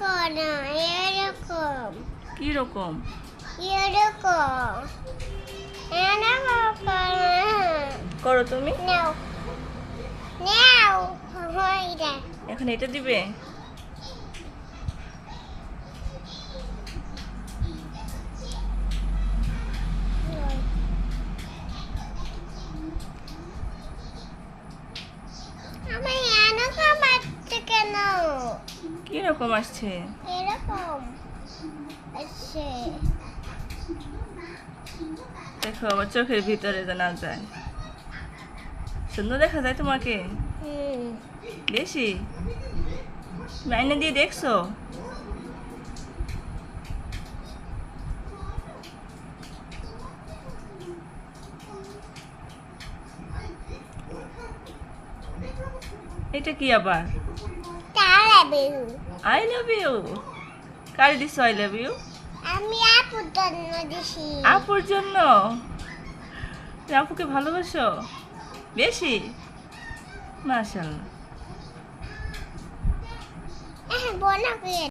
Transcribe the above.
করো এরকম কি রকম? এরকম এরকম করো করো তুমি। নাও নাও হয়ে যায় এখন এটা দিবে। আমি এরকম আসছে কেন কি রকম আসছে? এরকম আসছে দেখো আবার চোখের ভিতরে যে না যায়। সুন্দর দেখা যায় তোমাকে বেশি? তুমি আয়না দিয়ে দেখছো? এটা কি আবার? তাহলে বেরু আই লাভ ইউ। কারে দিছো আই লাভ ইউ? আমি আপুর জন্য দিছি আপুর জন্য? তুমি আপুকে ভালোবাসো বেশি? মাশাআল্লাহ। বোনা